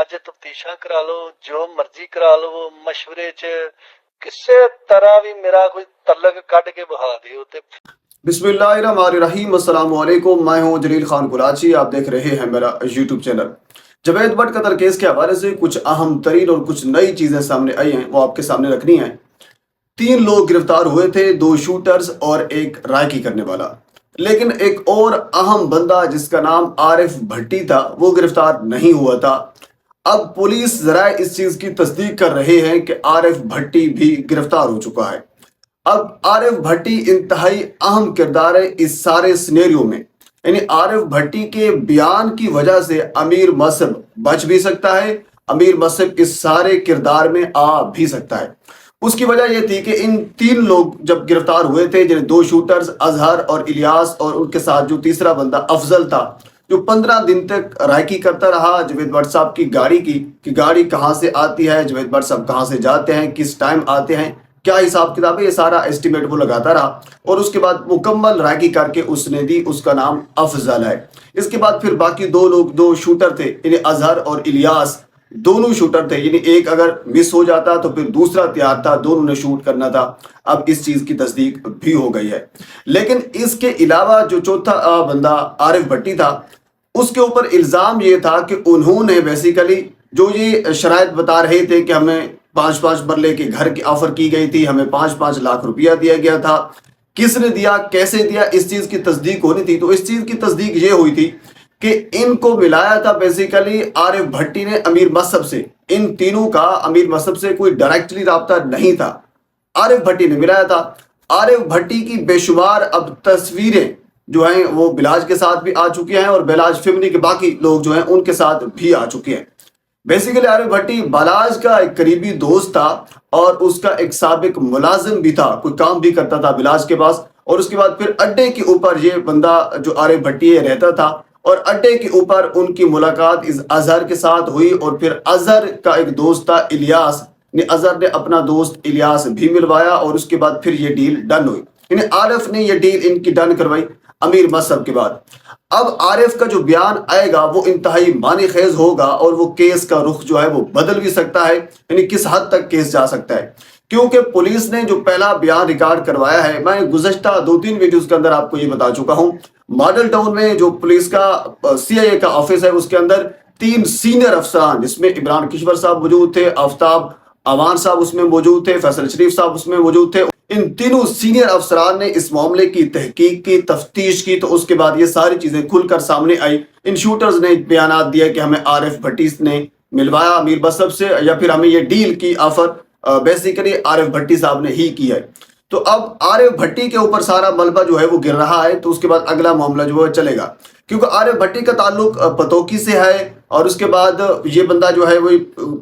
ਅੱਜ ਤਫਤੀਸ਼ਾਂ ਕਰਾ ਲਓ, ਜੋ ਮਰਜ਼ੀ ਕਰਾ ਲਓ, ਮਸ਼ਵਰੇ 'ਚ ਕਿਸੇ ਤਰ੍ਹਾਂ ਵੀ ਮੇਰਾ ਕੋਈ ਤਲਕ ਕੱਢ ਕੇ ਬਹਾ ਦਿਓ ਤੇ बिस्मिल्लाहिर्रहमानिर्रहीम। अस्सलाम वालेकुम। मैं हूं जलील खान कुराची। आप देख रहे हैं मेरा यूट्यूब चैनल। जवेद भट्ट कत्ल केस के हवाले से कुछ अहम तरीन और कुछ नई चीज़ें सामने आई हैं, वो आपके सामने रखनी है। 3 लोग गिरफ्तार हुए थे, 2 शूटर्स और एक रायकी करने वाला। लेकिन एक और अहम बंदा जिसका नाम आरिफ भट्टी था, वो गिरफ्तार नहीं हुआ था। अब पुलिस जरा इस चीज़ की तस्दीक कर रहे हैं कि आरिफ भट्टी भी गिरफ्तार हो चुका है। अब आरिफ भट्टी इंतहाई अहम किरदार है इस सारे सिनेरियो में। यानी आरिफ भट्टी के बयान की वजह से अमीर मसहब बच भी सकता है, अमीर मसहब इस सारे किरदार में आ भी सकता है। उसकी वजह यह थी कि इन 3 लोग जब गिरफ्तार हुए थे, जिन्हें 2 शूटर्स अजहर और इलियास और उनके साथ जो तीसरा बंदा अफजल था, जो 15 दिन तक रायकी करता रहा जवेद भट्ट साहब की गाड़ी की, कि गाड़ी कहाँ से आती है, जवेद भट्ट साहब कहाँ से जाते हैं, किस टाइम आते हैं, क्या हिसाब किताब है, ये सारा एस्टिमेट वो लगाता रहा। और उसके बाद मुकम्मल रायकी करके उसने दी, उसका नाम अफजल है। इसके बाद फिर बाकी 2 लोग, 2 शूटर थे, यानी अजहर और इलियास, दोनों शूटर थे। यानी एक अगर मिस हो जाता तो फिर दूसरा तैयार था, दोनों ने शूट करना था। अब इस चीज की तस्दीक भी हो गई है। लेकिन इसके अलावा जो चौथा बंदा आरिफ भट्टी था, उसके ऊपर इल्जाम ये था कि उन्होंने बेसिकली जो ये शराइत बता रहे थे कि हमें 5-5 मरले के घर की ऑफर की गई थी, हमें 5-5 लाख रुपया दिया गया था, किसने दिया, कैसे दिया, इस चीज की तस्दीक होनी थी। तो इस चीज की तस्दीक ये हुई थी कि इनको मिलाया था बेसिकली आरिफ भट्टी ने अमीर मसहब से। इन तीनों का अमीर मसहब से कोई डायरेक्टली राब्ता नहीं था, आरिफ भट्टी ने मिलाया था। आरिफ भट्टी की बेशुमार अब तस्वीरें जो हैं वो बिलाज के साथ भी आ चुकी हैं, और बिलाज फैमिली के बाकी लोग जो हैं उनके साथ भी आ चुके हैं। बेसिकली आरिफ भट्टी बिलाज का एक करीबी दोस्त था और उसका एक साबिक मुलाजिम भी था, कोई काम भी करता था बिलाज के पास। और उसके बाद फिर अड्डे के ऊपर ये बंदा जो आरिफ भट्टी है रहता था, और अड्डे के ऊपर उनकी मुलाकात इस अजहर के साथ हुई। और फिर अजहर का एक दोस्त था इलियास, अजहर ने अपना दोस्त इलियास भी मिलवाया, और उसके बाद फिर ये डील डन हुई। यानी आरिफ ने ये डील इनकी डन करवाई अमीर मसहब के बाद। अब आरिफ का जो बयान आएगा वो इंतहाई मानी खेज होगा, और वो केस का रुख जो है वो बदल भी सकता है, यानी किस हद तक केस जा सकता है। क्योंकि पुलिस ने जो पहला बयान रिकॉर्ड करवाया है, मैं गुज़श्ता 2-3 वीडियोस के अंदर आपको ये बता चुका हूँ। मॉडल टाउन में जो पुलिस का CIA का ऑफिस है, उसके अंदर 3 सीनियर अफसरान, जिसमें इमरान किश्वर साहब मौजूद थे, आफ्ताब अवान साहब उसमें मौजूद थे, फैसल शरीफ साहब उसमें मौजूद थे। इन तीनों सीनियर अफसरान ने इस मामले की तहकीक की, तफ्तीश की। तो उसके बाद ये सारी चीजें खुलकर सामने आई। इन शूटर्स ने बयानात दिया कि हमें आरिफ भट्टी ने मिलवाया अमीर मसहब से, या फिर हमें ये डील की ऑफर बेसिकली आरिफ भट्टी साहब ने ही की है। तो अब आरिफ भट्टी के ऊपर सारा मलबा जो है वो गिर रहा है। तो उसके बाद अगला मामला जो है चलेगा, क्योंकि आरिफ भट्टी का ताल्लुक पतोकी से है। और उसके बाद ये बंदा जो है वो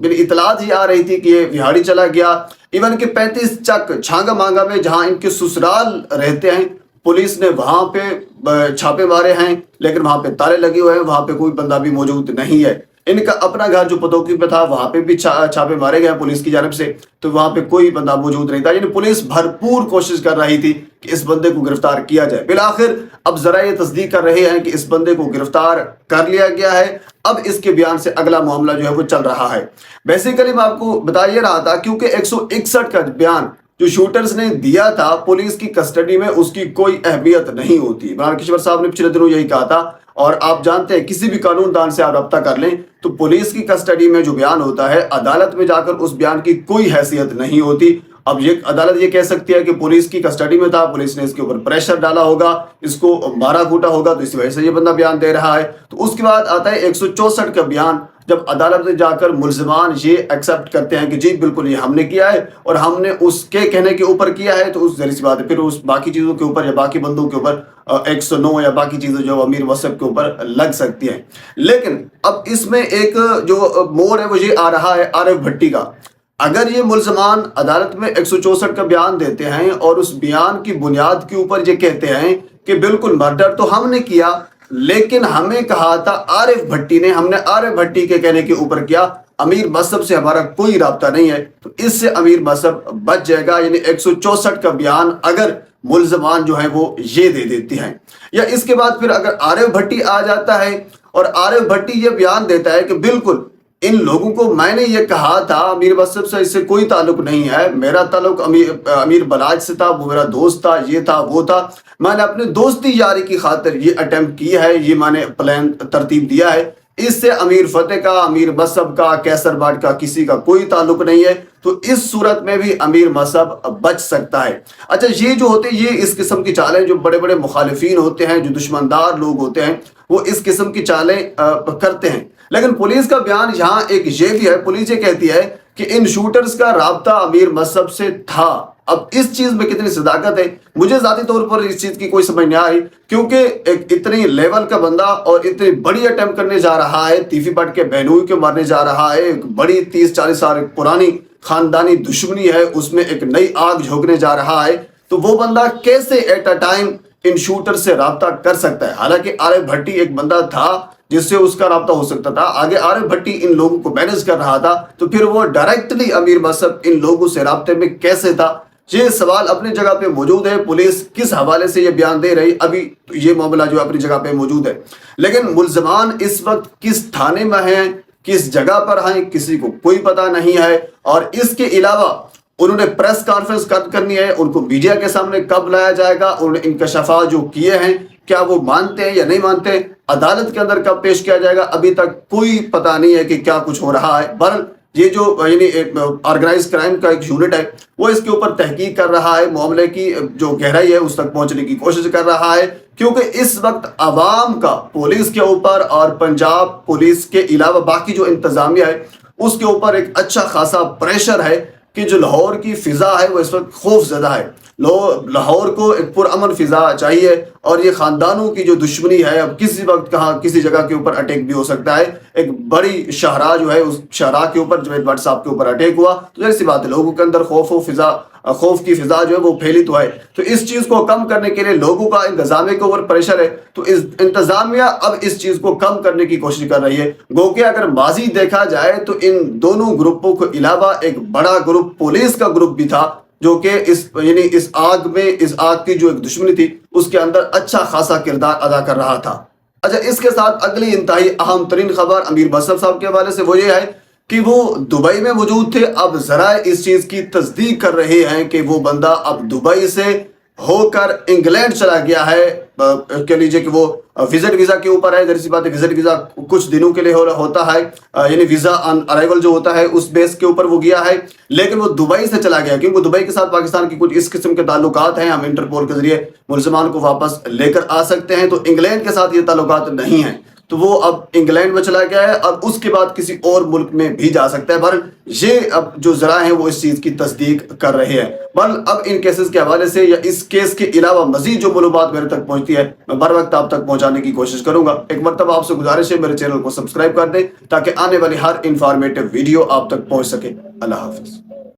मेरी इतलात ही आ रही थी कि ये विहाड़ी चला गया। इवन के 35 चक छांगा मांगा में जहां इनके ससुराल रहते हैं, पुलिस ने वहां पे छापे मारे हैं, लेकिन वहां पे ताले लगे हुए हैं, वहां पे कोई बंदा भी मौजूद नहीं है। इनका अपना घर जो पतोकी पे था, वहां पे भी छापे मारे गए पुलिस की जानब से, तो वहां पे कोई बंदा मौजूद नहीं था। यानी पुलिस भरपूर कोशिश कर रही थी कि इस बंदे को गिरफ्तार किया जाए। बिलाखिर अब जरा ये तस्दीक कर रहे हैं कि इस बंदे को गिरफ्तार कर लिया गया है। अब इसके बयान से अगला मामला जो है वो चल रहा है। बेसिकली मैं आपको बता ये रहा था, क्योंकि 161 का बयान जो शूटर्स ने दिया था पुलिस की कस्टडी में, उसकी कोई अहमियत नहीं होती। इमरान किश्वर साहब ने पिछले दिनों यही कहा था, और आप जानते हैं किसी भी कानूनदान से आप रब्ता कर लें तो पुलिस की कस्टडी में जो बयान होता है, अदालत में जाकर उस बयान की कोई हैसियत नहीं होती। अब ये अदालत ये कह सकती है कि पुलिस की कस्टडी में था, पुलिस ने इसके ऊपर प्रेशर डाला होगा, इसको मारा कूटा होगा, तो इसी वजह से ये बंदा बयान दे रहा है। तो उसके बाद आता है 164 का बयान, जब अदालत में जाकर मुल्जिमान ये एक्सेप्ट करते हैं कि जी बिल्कुल ये हमने किया है, और हमने उसके कहने के ऊपर किया है, तो उस जरिए सी बात है फिर उस बाकी चीज़ों के ऊपर या बाकी बंदों के ऊपर 109 या बाकी चीज़ें जो अमीर मसहब के ऊपर लग सकती हैं। लेकिन अब इसमें एक जो मोड़ है वो ये आ रहा है आरिफ भट्टी का। अगर ये मुल्ज़मान अदालत में 164 का बयान देते हैं और उस बयान की बुनियाद के ऊपर ये कहते हैं कि बिल्कुल मर्डर तो हमने किया, लेकिन हमें कहा था आरिफ भट्टी ने, हमने आरिफ भट्टी के कहने के ऊपर किया, अमीर मसहब से हमारा कोई राब्ता नहीं है, तो इससे अमीर मसहब बच जाएगा। यानी 164 का बयान अगर मुल्ज़मान जो है वो ये दे देती हैं, या इसके बाद फिर अगर आरिफ भट्टी आ जाता है और आरिफ भट्टी ये बयान देता है कि बिल्कुल इन लोगों को मैंने ये कहा था अमीर मसहब से इससे कोई ताल्लुक नहीं है, मेरा ताल्लुक अमीर बलाज से था, वो मेरा दोस्त था, ये था वो था। मैंने अपने दोस्ती यारी की खातिर ये अटेम्प्ट की है, ये मैंने प्लान तरतीब दिया है। इससे अमीर फतेह का, अमीर मसहब का, कैसर बाट का किसी का कोई ताल्लुक नहीं है। तो इस सूरत में भी अमीर मसहब बच सकता है। अच्छा, ये जो होते हैं ये इस किस्म की चालें, जो बड़े बड़े मुखालिफिन होते हैं, जो दुश्मनदार लोग होते हैं, वो इस किस्म की चालें करते हैं। लेकिन पुलिस का बयान यहाँ एक ये भी है, पुलिस ये कहती है कि इन शूटर्स का राब्ता अमीर मसहब से था। अब इस चीज में कितनी सदाकत है, मुझे ज़ाती तौर पर इस चीज की कोई समझ नहीं आई, क्योंकि एक इतनी लेवल का बंदा और इतनी बड़ी अटेम्प्ट करने जा रहा है, तीफी पट के बहनोई के मारने जा रहा है, एक बड़ी 30-40 साल पुरानी खानदानी दुश्मनी है, उसमें एक नई आग झोंकने जा रहा है। तो वो बंदा कैसे at a time in shooter से राब्ता कर सकता है? हालांकि आरिफ भट्टी एक बंदा था जिससे उसका राब्ता हो सकता था, आगे आरिफ भट्टी इन लोगों को मैनेज कर रहा था, तो फिर वो डायरेक्टली अमीर मसहब इन लोगों से राब्ते में कैसे था? ये सवाल अपनी जगह पे मौजूद है। पुलिस किस हवाले से ये बयान दे रही, अभी तो ये मामला जो अपनी जगह पे मौजूद है, लेकिन मुल्जमान इस वक्त किस थाने में हैं, किस जगह पर हैं, किसी को कोई पता नहीं है। और इसके अलावा उन्होंने प्रेस कॉन्फ्रेंस कब करनी है, उनको मीडिया के सामने कब लाया जाएगा, उन्होंने इंकशाफात जो किए हैं क्या वो मानते हैं या नहीं मानते, अदालत के अंदर कब पेश किया जाएगा, अभी तक कोई पता नहीं है कि क्या कुछ हो रहा है। बहरहाल ये जो यानी ऑर्गेनाइज क्राइम का एक यूनिट है वो इसके ऊपर तहकीक कर रहा है, मामले की जो गहराई है उस तक पहुंचने की कोशिश कर रहा है, क्योंकि इस वक्त अवाम का पुलिस के ऊपर और पंजाब पुलिस के अलावा बाकी जो इंतजामिया है उसके ऊपर एक अच्छा खासा प्रेशर है कि जो लाहौर की फिजा है वो इस वक्त खौफजदा है। लाहौर को एक पुरअमन फिजा चाहिए, और ये खानदानों की जो दुश्मनी है, अब किसी वक्त कहाँ किसी जगह के ऊपर अटैक भी हो सकता है। एक बड़ी शाहरा जो है उस शाहरा के ऊपर जवेद भट्ट साहब के ऊपर अटैक हुआ, तो जैसी बात है लोगों के अंदर खौफ की फिजा जो है वो फैली तो है। तो इस चीज को कम करने के लिए लोगों का इंतजामिया के ऊपर प्रेशर है, तो इस इंतजामिया अब इस चीज को कम करने की कोशिश कर रही है। गो कि अगर माजी देखा जाए तो इन दोनों ग्रुपों के अलावा एक बड़ा ग्रुप पुलिस का ग्रुप भी था जो कि इस आग की जो एक दुश्मनी थी उसके अंदर अच्छा खासा किरदार अदा कर रहा था। अच्छा, इसके साथ अगली इंतहाई अहम तरीन खबर अमीर मसहब साहब के हवाले से वो ये है कि वो दुबई में मौजूद थे। अब जरा इस चीज की तस्दीक कर रहे हैं कि वो बंदा अब दुबई से होकर इंग्लैंड चला गया है। कह लीजिए कि वो विजिट वीजा के ऊपर है। जैसी बात है, विजिट वीजा कुछ दिनों के लिए होता है, यानी वीजा ऑन अराइवल जो होता है उस बेस के ऊपर वो गया है, लेकिन वो दुबई से चला गया क्योंकि दुबई के साथ पाकिस्तान की कुछ इस किस्म के ताल्लुकात हैं, हम इंटरपोल के जरिए मुल्ज़मान को वापस लेकर आ सकते हैं। तो इंग्लैंड के साथ ये ताल्लुकात नहीं है, तो वो अब इंग्लैंड में चला गया है और उसके बाद किसी और मुल्क में भी जा सकता है। पर ये अब जो जरा है वो इस चीज की तस्दीक कर रहे हैं। पर अब इन केसेस के हवाले से या इस केस के अलावा मजीद जो मालूमात मेरे तक पहुंचती है मैं बर वक्त आप तक पहुंचाने की कोशिश करूंगा। एक मरतबा आपसे गुजारिश है मेरे चैनल को सब्सक्राइब कर दें ताकि आने वाली हर इंफॉर्मेटिव वीडियो आप तक पहुंच सके। अल्लाह हाफिज।